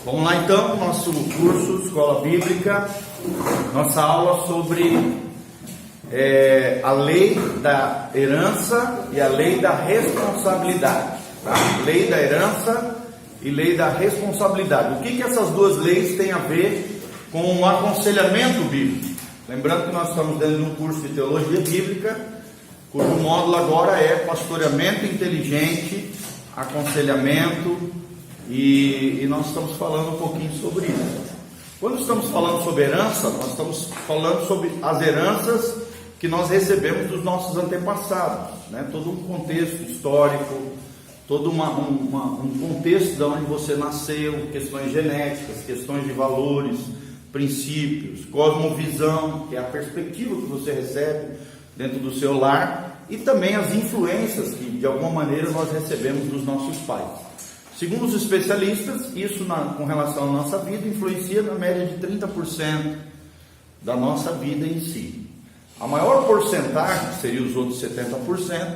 Vamos lá então, nosso curso Escola Bíblica, nossa aula sobre a lei da herança e a lei da responsabilidade, tá? Lei da herança e lei da responsabilidade. O que essas duas leis têm a ver com o aconselhamento bíblico? Lembrando que nós estamos dentro de um curso de teologia bíblica, cujo módulo agora é pastoreamento inteligente, aconselhamento, e nós estamos falando um pouquinho sobre isso. Quando estamos falando sobre herança, nós estamos falando sobre as heranças que nós recebemos dos nossos antepassados, né? Todo um contexto histórico, todo um contexto de onde você nasceu, questões genéticas, questões de valores, princípios, cosmovisão, que é a perspectiva que você recebe dentro do seu lar, e também as influências que de alguma maneira nós recebemos dos nossos pais. Segundo os especialistas, isso com relação à nossa vida influencia na média de 30% da nossa vida em si. A maior porcentagem, que seria os outros 70%,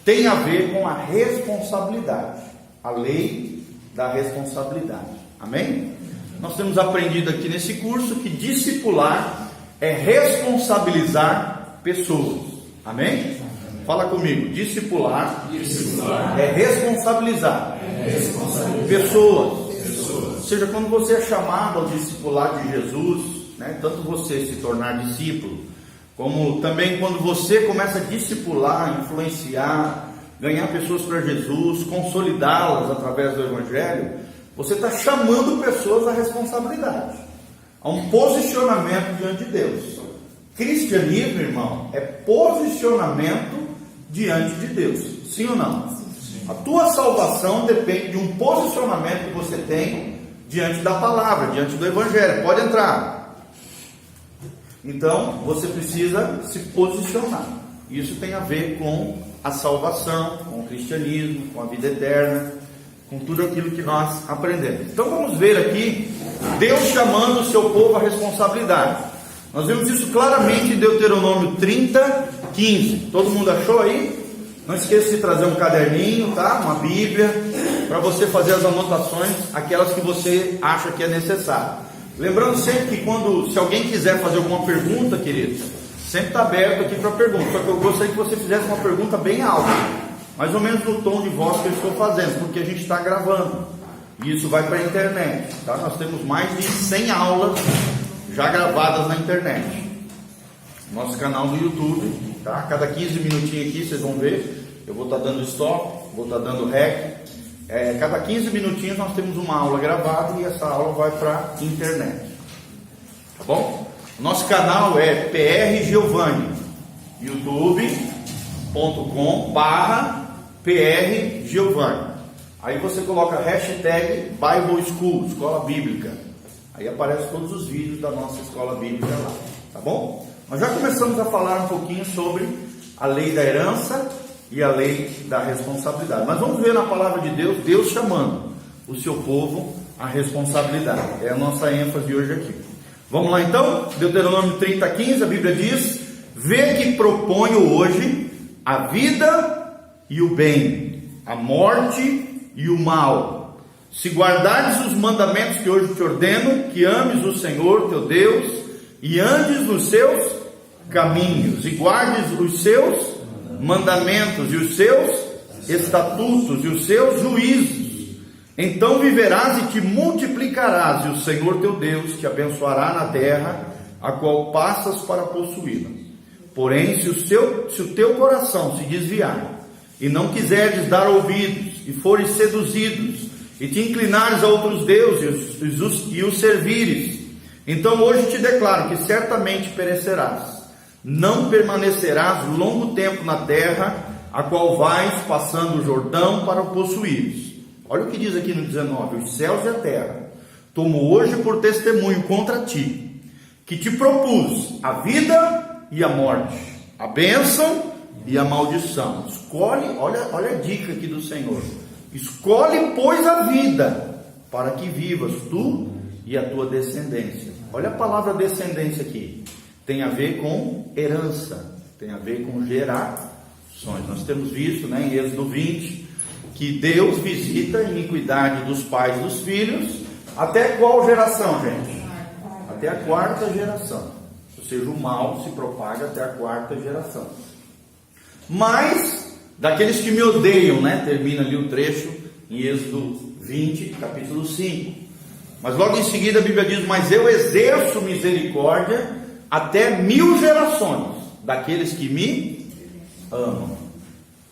tem a ver com a responsabilidade, a lei da responsabilidade. Amém? Nós temos aprendido aqui nesse curso que discipular é responsabilizar pessoas. Amém? Fala comigo, discipular é responsabilizar pessoas. Ou seja, quando você é chamado ao discipular de Jesus, né, tanto você se tornar discípulo, como também quando você começa a discipular, influenciar, ganhar pessoas para Jesus, consolidá-las através do Evangelho, você está chamando pessoas à responsabilidade, a um posicionamento diante de Deus. Cristianismo, irmão, é posicionamento diante de Deus, sim ou não? Sim. A tua salvação depende de um posicionamento que você tem diante da palavra, diante do Evangelho. Pode entrar. Então, você precisa se posicionar. Isso tem a ver com a salvação, com o cristianismo, com a vida eterna, com tudo aquilo que nós aprendemos. Então, vamos ver aqui Deus chamando o seu povo à responsabilidade. Nós vemos isso claramente em Deuteronômio 30, 15. Todo mundo achou aí? Não esqueça de trazer um caderninho, tá? Uma Bíblia, para você fazer as anotações, aquelas que você acha que é necessário. Lembrando sempre que se alguém quiser fazer alguma pergunta, querido, sempre está aberto aqui para pergunta. Só que eu gostaria que você fizesse uma pergunta bem alta, mais ou menos no tom de voz que eu estou fazendo, porque a gente está gravando e isso vai para a internet, tá? Nós temos mais de 100 aulas já gravadas na internet, nosso canal no YouTube, tá? Cada 15 minutinhos aqui vocês vão ver, eu vou estar dando stop, vou estar dando rec. Cada 15 minutinhos nós temos uma aula gravada e essa aula vai para a internet, tá bom? Nosso canal é PR Giovanni, youtube.com/PR Giovanni. Aí você coloca hashtag Bible School, Escola Bíblica. Aí aparecem todos os vídeos da nossa escola bíblica lá, tá bom? Nós já começamos a falar um pouquinho sobre a lei da herança e a lei da responsabilidade. Mas vamos ver na palavra de Deus, Deus chamando o seu povo à responsabilidade. É a nossa ênfase hoje aqui. Vamos lá então? Deuteronômio 30, 15, a Bíblia diz: vê que proponho hoje a vida e o bem, a morte e o mal. Se guardares os mandamentos que hoje te ordeno, que ames o Senhor teu Deus e andes nos seus caminhos, e guardes os seus mandamentos e os seus estatutos e os seus juízos, então viverás e te multiplicarás, e o Senhor teu Deus te abençoará na terra a qual passas para possuí-la. Porém, se o teu coração se desviar e não quiseres dar ouvidos e fores seduzidos e te inclinares a outros deuses e os servires, então hoje te declaro que certamente perecerás. Não permanecerás longo tempo na terra, a qual vais passando o Jordão para o possuires. Olha o que diz aqui no 19: os céus e a terra tomo hoje por testemunho contra ti, que te propus a vida e a morte, a bênção e a maldição. Escolhe, olha a dica aqui do Senhor. Escolhe, pois, a vida, para que vivas tu e a tua descendência. Olha a palavra descendência aqui. Tem a ver com herança, tem a ver com gerações. Nós temos visto, né, em Êxodo 20, que Deus visita a iniquidade dos pais e dos filhos Até qual geração, gente? Até a quarta geração. Ou seja, o mal se propaga até a quarta geração. Mas, daqueles que me odeiam, né? Termina ali o trecho em Êxodo 20, capítulo 5. Mas logo em seguida a Bíblia diz: mas eu exerço misericórdia até 1000 gerações daqueles que me amam.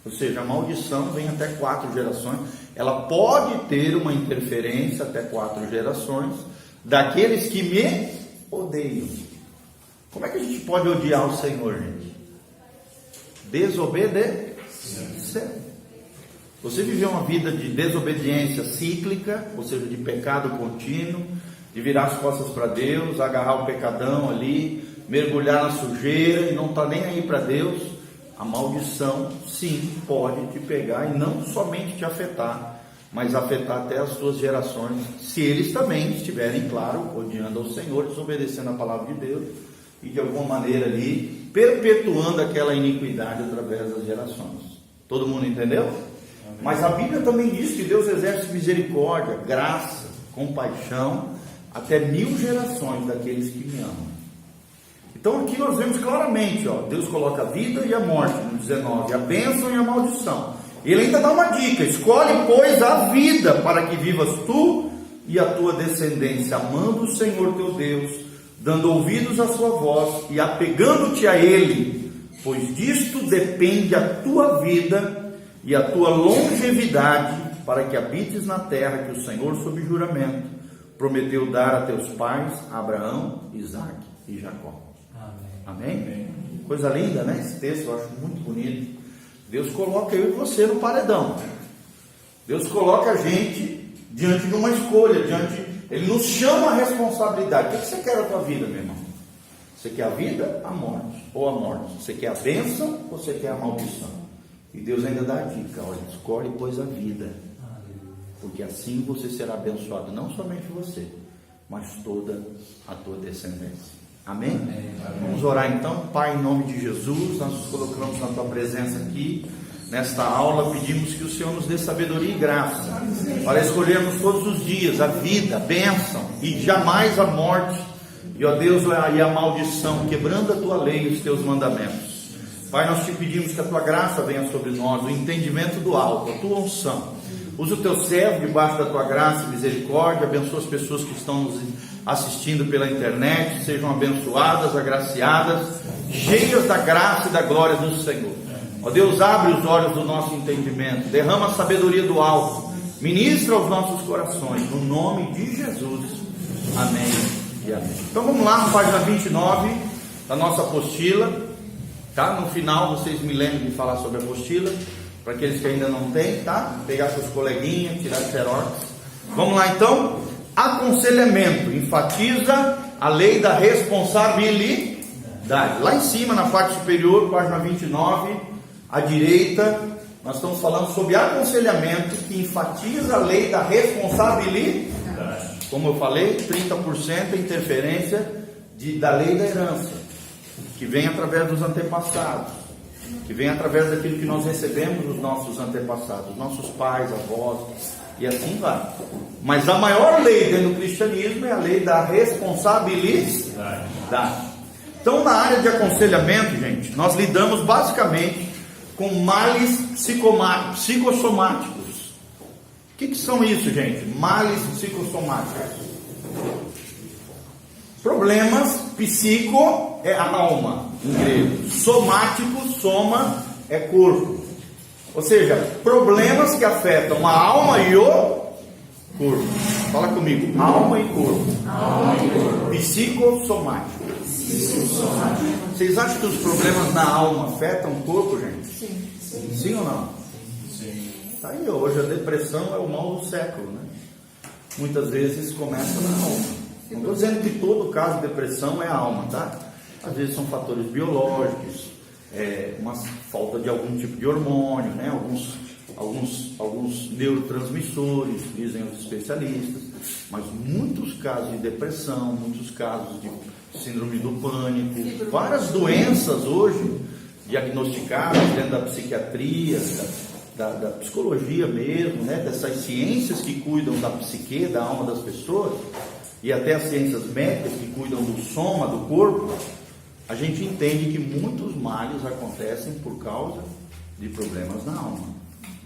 Ou seja, a maldição vem até 4 gerações. Ela pode ter uma interferência até 4 gerações daqueles que me odeiam. Como é que a gente pode odiar o Senhor, gente? Desobedecer. Você viveu uma vida de desobediência cíclica, ou seja, de pecado contínuo, de virar as costas para Deus, agarrar o pecadão ali, mergulhar na sujeira e não está nem aí para Deus. A maldição, sim, pode te pegar e não somente te afetar, mas afetar até as suas gerações, se eles também estiverem, claro, odiando ao Senhor, desobedecendo a palavra de Deus e de alguma maneira ali perpetuando aquela iniquidade através das gerações. Todo mundo entendeu? Mas a Bíblia também diz que Deus exerce misericórdia, graça, compaixão até 1000 gerações daqueles que me amam. Então aqui nós vemos claramente, Deus coloca a vida e a morte no 19, a bênção e a maldição. Ele ainda dá uma dica: escolhe, pois, a vida para que vivas tu e a tua descendência, amando o Senhor teu Deus, dando ouvidos à sua voz e apegando-te a Ele, pois disto depende a tua vida e a tua longevidade, para que habites na terra que o Senhor, sob juramento, prometeu dar a teus pais, Abraão, Isaque e Jacó. Amém? Amém? Coisa linda, né? Esse texto eu acho muito bonito. Deus coloca eu e você no paredão. Deus coloca a gente diante de uma escolha, Ele nos chama a responsabilidade. O que você quer da tua vida, meu irmão? Você quer a vida, a morte, ou a morte? Você quer a bênção ou você quer a maldição? E Deus ainda dá a dica: olha, escolhe, pois, a vida, porque assim você será abençoado, não somente você, mas toda a tua descendência. Amém? Amém. Vamos orar então. Pai, em nome de Jesus, nós nos colocamos na tua presença aqui, nesta aula. Pedimos que o Senhor nos dê sabedoria e graça para escolhermos todos os dias a vida, a bênção e jamais a morte, e ó Deus, e a maldição, quebrando a tua lei e os teus mandamentos. Pai, nós te pedimos que a tua graça venha sobre nós, o entendimento do alto, a tua unção. Usa o teu servo debaixo da tua graça e misericórdia. Abençoa as pessoas que estão nos assistindo pela internet, sejam abençoadas, agraciadas, cheias da graça e da glória do Senhor. Ó Deus, abre os olhos do nosso entendimento, derrama a sabedoria do alto, ministra aos nossos corações, no nome de Jesus. Amém e amém. Então vamos lá na página 29 da nossa apostila, tá? No final vocês me lembrem de falar sobre a apostila, para aqueles que ainda não têm, tá? Pegar seus coleguinhas, tirar xerox. Vamos lá então. Aconselhamento enfatiza a lei da responsabilidade. Lá em cima, na parte superior, página 29, à direita, nós estamos falando sobre aconselhamento que enfatiza a lei da responsabilidade. Como eu falei, 30% é interferência da lei da herança, que vem através dos antepassados, que vem através daquilo que nós recebemos dos nossos antepassados, nossos pais, avós, e assim vai. Mas a maior lei dentro do cristianismo é a lei da responsabilidade. Então, na área de aconselhamento, gente, nós lidamos basicamente com males psicossomáticos. O que são isso, gente? Males psicossomáticos. Problemas, psico é a alma, em grego. Somático, soma é corpo. Ou seja, problemas que afetam a alma e o corpo. Fala comigo, alma e corpo. Psicossomático. Vocês acham que os problemas na alma afetam o corpo, gente? Sim ou não? Sim. Tá aí, hoje a depressão é o mal do século, né? Muitas vezes começa na alma. Não estou dizendo que todo caso de depressão é a alma, tá? Às vezes são fatores biológicos, uma falta de algum tipo de hormônio, né? Alguns neurotransmissores, dizem os especialistas, mas muitos casos de depressão, muitos casos de síndrome do pânico, várias doenças hoje diagnosticadas dentro da psiquiatria, da psicologia mesmo, né, dessas ciências que cuidam da psique, da alma das pessoas, e até as ciências médicas que cuidam do soma, do corpo, a gente entende que muitos males acontecem por causa de problemas na alma.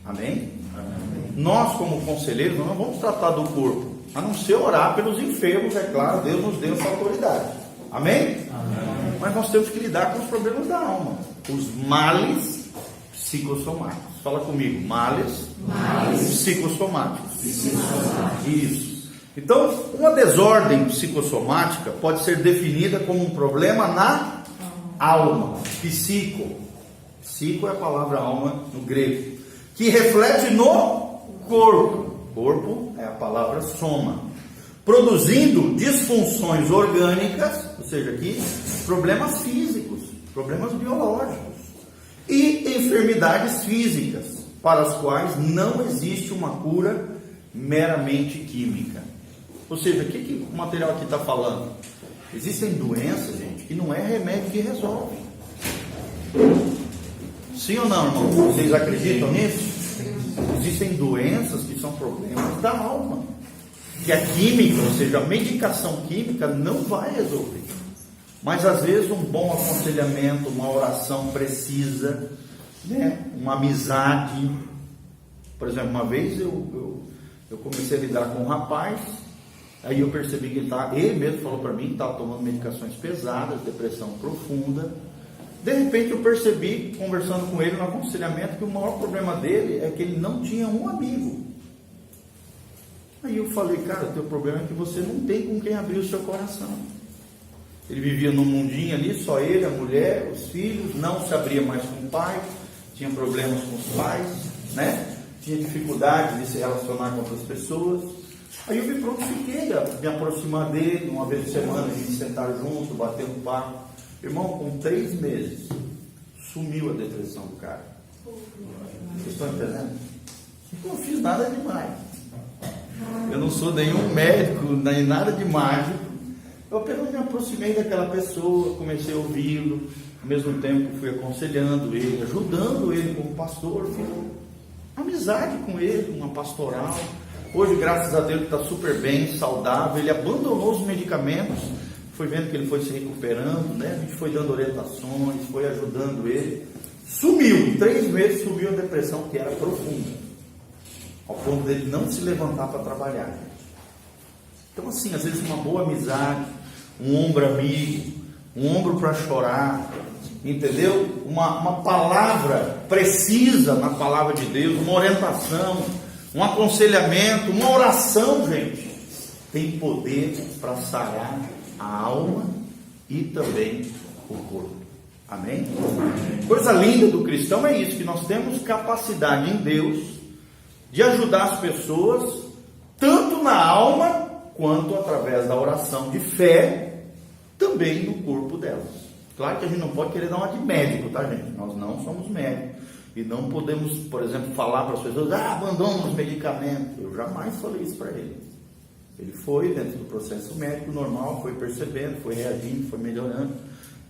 Amém? Amém. Nós, como conselheiros, não vamos tratar do corpo, a não ser orar pelos enfermos, é claro, Deus nos deu essa autoridade. Amém? Amém. Mas nós temos que lidar com os problemas da alma, os males psicossomáticos. Fala comigo, males psicossomáticos. Isso. Então, uma desordem psicossomática pode ser definida como um problema na alma. Psico é a palavra alma no grego, que reflete no corpo. Corpo é a palavra soma, produzindo disfunções orgânicas, ou seja, aqui, problemas físicos, problemas biológicos e enfermidades físicas, para as quais não existe uma cura meramente química. Ou seja, o que o material aqui está falando? Existem doenças, gente, que não é remédio que resolve. Sim ou não, irmão? Vocês acreditam nisso? Existem doenças que são problemas da alma, que a química, ou seja, a medicação química não vai resolver. Mas às vezes um bom aconselhamento, uma oração precisa, né? Uma amizade. Por exemplo, uma vez eu comecei a lidar com um rapaz, aí eu percebi que ele mesmo falou para mim que estava tomando medicações pesadas, depressão profunda. De repente eu percebi, conversando com ele no aconselhamento, que o maior problema dele é que ele não tinha um amigo. Aí eu falei, cara, o teu problema é que você não tem com quem abrir o seu coração. Ele vivia num mundinho ali, só ele, a mulher, os filhos, não se abria mais com o pai, tinha problemas com os pais, né? Tinha dificuldade de se relacionar com outras pessoas. Aí eu me prontifiquei a me aproximar dele, uma vez por semana a gente sentar junto, bater um papo. Irmão, com 3 meses, sumiu a depressão do cara. Vocês estão entendendo? Eu não fiz nada demais. Eu não sou nenhum médico, nem nada de mágico. Eu apenas me aproximei daquela pessoa, comecei a ouvi-lo, ao mesmo tempo fui aconselhando ele, ajudando ele como pastor, fiz amizade com ele, uma pastoral. Hoje, graças a Deus, ele está super bem, saudável, ele abandonou os medicamentos, foi vendo que ele foi se recuperando, né? A gente foi dando orientações, foi ajudando ele. Sumiu, em 3 meses sumiu a depressão, que era profunda, ao ponto dele não se levantar para trabalhar. Então assim, às vezes uma boa amizade, um ombro amigo, um ombro para chorar, entendeu? Uma palavra precisa na palavra de Deus, uma orientação, um aconselhamento, uma oração, gente, tem poder para sarar a alma e também o corpo. Amém? Coisa linda do cristão é isso, que nós temos capacidade em Deus de ajudar as pessoas, tanto na alma, quanto através da oração de fé, também no corpo delas. Claro que a gente não pode querer dar uma de médico, tá, gente? Nós não somos médicos. E não podemos, por exemplo, falar para as pessoas, abandona os medicamentos. Eu jamais falei isso para ele. Ele foi dentro do processo médico normal, foi percebendo, foi reagindo, foi melhorando.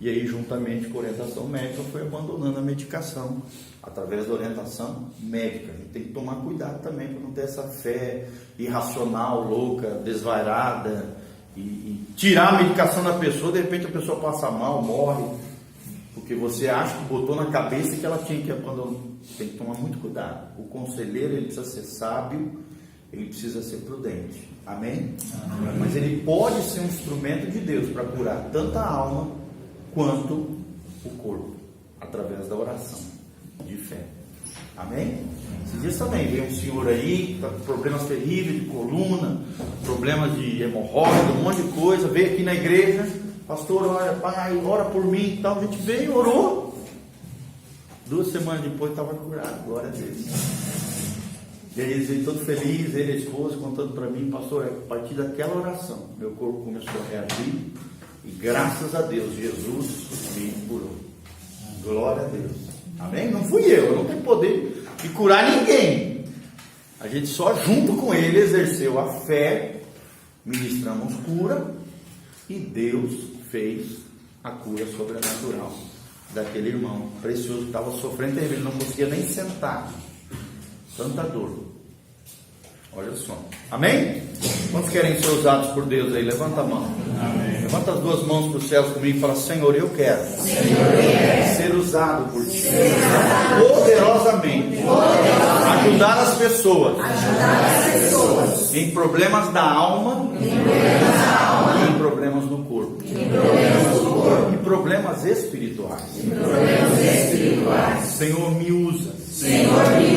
E aí, juntamente com a orientação médica, foi abandonando a medicação, através da orientação médica. A gente tem que tomar cuidado também para não ter essa fé irracional, louca, desvairada, e tirar a medicação da pessoa, de repente a pessoa passa mal, morre, porque você acha que botou na cabeça que ela tinha que abandonar. Tem que tomar muito cuidado. O conselheiro, ele precisa ser sábio, ele precisa ser prudente. Amém? Amém. Mas ele pode ser um instrumento de Deus para curar tanto a alma quanto o corpo, através da oração de fé. Amém? Esses dias também veio um senhor aí, tá com problemas terríveis de coluna, problemas de hemorroida, um monte de coisa, veio aqui na igreja, pastor, olha, pai, ora por mim e tal. A gente veio, orou. 2 semanas depois estava curado, glória a Deus. E aí ele veio todo feliz, ele e a esposa contando para mim, pastor, a partir daquela oração, meu corpo começou a reagir. E graças a Deus, Jesus me curou. Glória a Deus. Amém? Não fui eu não tenho poder de curar ninguém. A gente só junto com ele exerceu a fé, ministramos cura, e Deus fez a cura sobrenatural daquele irmão precioso que estava sofrendo, ele não conseguia nem sentar. Tanta dor. Olha só. Amém? Quantos querem ser usados por Deus aí? Levanta a mão. Amém. Levanta as duas mãos para os céus comigo e fala: Senhor, eu quero ser usado por Ti poderosamente. Ajudar as pessoas em problemas da alma e em problemas do corpo. E problemas espirituais. Senhor, me usa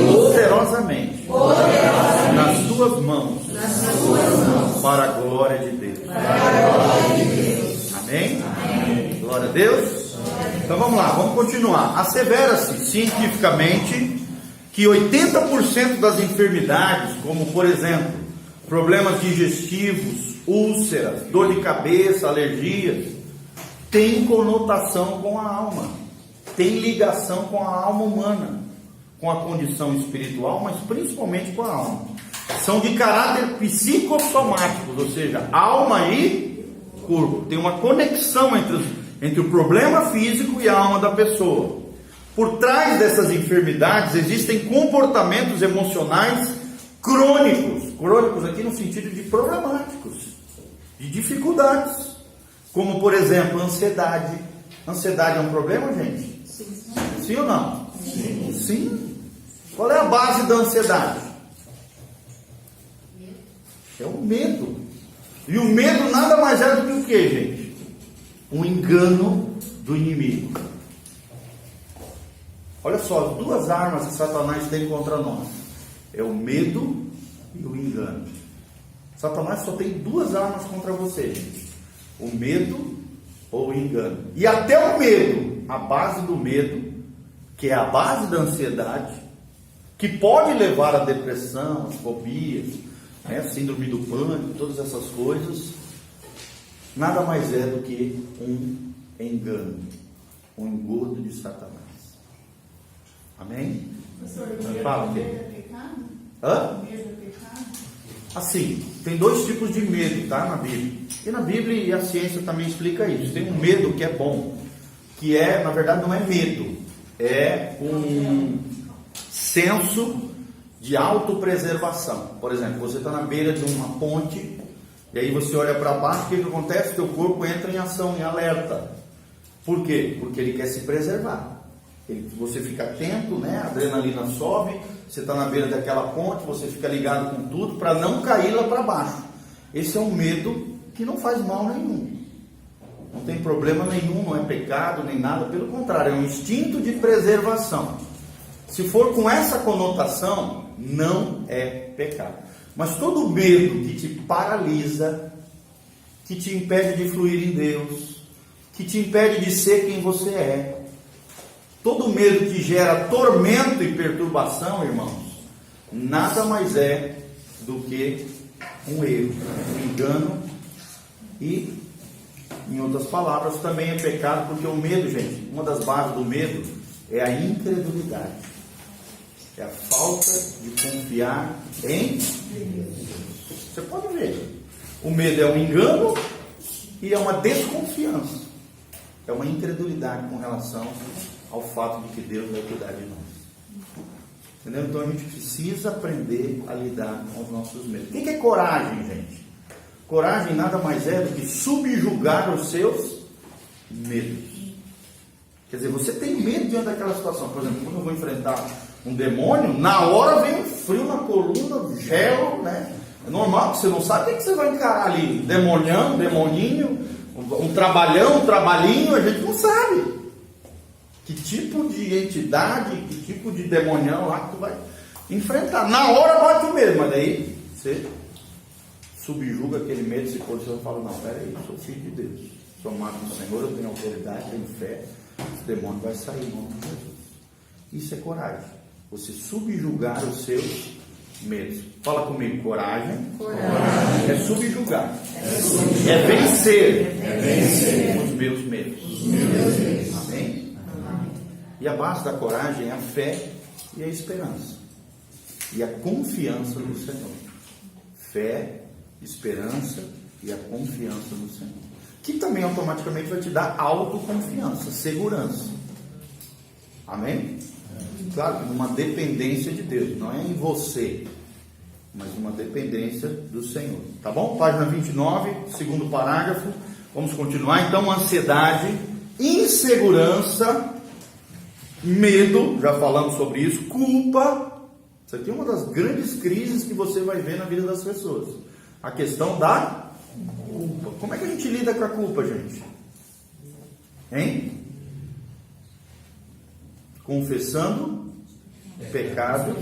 poderosamente nas tuas mãos para a glória de Deus. Amém? Glória a Deus. Então vamos lá, vamos continuar. Assevera-se cientificamente que 80% das enfermidades, como por exemplo, problemas digestivos, úlceras, dor de cabeça, alergias, tem conotação com a alma, tem ligação com a alma humana, com a condição espiritual, mas principalmente com a alma. São de caráter psicossomático, ou seja, alma e corpo. Tem uma conexão entre o problema físico e a alma da pessoa. Por trás dessas enfermidades existem comportamentos emocionais crônicos aqui no sentido de problemáticos, de dificuldades, como por exemplo, ansiedade. Ansiedade é um problema, gente? Sim ou não? Sim. Qual é a base da ansiedade? É o medo. E o medo nada mais é do que o que, gente? Um engano do inimigo. Olha só, as duas armas que Satanás tem contra nós: é o medo e o engano. Satanás só tem duas armas contra você, gente: o medo ou o engano. E até o medo, a base do medo, que é a base da ansiedade, que pode levar à depressão, às fobias, síndrome do pânico, todas essas coisas, nada mais é do que um engano, um engodo de Satanás. Amém? Professor, o medo é pecado? Hã? O medo é pecado? Assim, tem dois tipos de medo, tá, na Bíblia. E na Bíblia e a ciência também explica isso. Tem um medo que é bom, que é, na verdade, não é medo, é um senso de autopreservação. Por exemplo, você está na beira de uma ponte, e aí você olha para baixo, o que acontece? Teu corpo entra em ação, em alerta. Por quê? Porque ele quer se preservar. Você fica atento, a adrenalina sobe, você está na beira daquela ponte, você fica ligado com tudo para não cair lá para baixo. Esse é um medo que não faz mal nenhum. Não tem problema nenhum, não é pecado nem nada, pelo contrário, é um instinto de preservação. Se for com essa conotação, não é pecado. Mas todo medo que te paralisa, que te impede de fluir em Deus, que te impede de ser quem você é, todo medo que gera tormento e perturbação, irmãos, nada mais é do que um erro, um engano e, em outras palavras, também é pecado, porque o medo, gente, uma das bases do medo é a incredulidade. É a falta de confiar em Deus. Você pode ver. O medo é um engano e é uma desconfiança. É uma incredulidade com relação ao fato de que Deus vai cuidar de nós. Entendeu? Então a gente precisa aprender a lidar com os nossos medos. O que é coragem, gente? Coragem nada mais é do que subjugar os seus medos. Quer dizer, você tem medo diante daquela situação. Por exemplo, quando eu vou enfrentar um demônio, na hora vem um frio na coluna, gelo, É normal, porque você não sabe o que você vai encarar ali. Demonião, demoninho, um trabalhão, um trabalhinho, a gente não sabe. Que tipo de entidade, que tipo de demonião lá que tu vai enfrentar. Na hora bate o medo, mas daí você subjuga aquele medo, se for, você vai falar: não, peraí, eu sou filho de Deus, sou amado do Senhor, eu tenho autoridade, tenho fé, esse demônio vai sair em nome de Jesus. Isso é coragem, você subjugar os seus medos. Fala comigo: coragem. É subjugar, é vencer os meus medos. Amém? E a base da coragem é a fé e a esperança. E a confiança no Senhor. Fé, esperança e a confiança no Senhor. Que também automaticamente vai te dar autoconfiança, segurança. Amém? claro, numa dependência de Deus, não é em você, mas uma dependência do Senhor. Tá bom? Página 29, segundo parágrafo. Vamos continuar. Então, ansiedade, insegurança, medo, já falamos sobre isso, culpa. Isso aqui é uma das grandes crises que você vai ver na vida das pessoas. A questão da culpa. Como é que a gente lida com a culpa, gente? Hein? Confessando pecado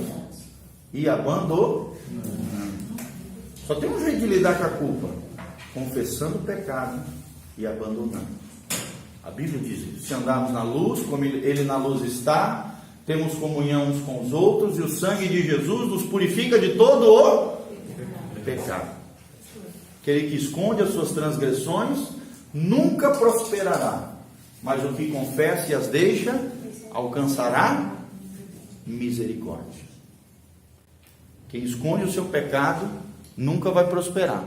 e abandonando. Só tem um jeito de lidar com a culpa: confessando o pecado e abandonando. A Bíblia diz isso. Se andarmos na luz, como Ele na luz está, temos comunhão uns com os outros, e o sangue de Jesus nos purifica de todo o pecado. Aquele que esconde as suas transgressões nunca prosperará, mas o que confessa e as deixa alcançará misericórdia. Quem esconde o seu pecado nunca vai prosperar,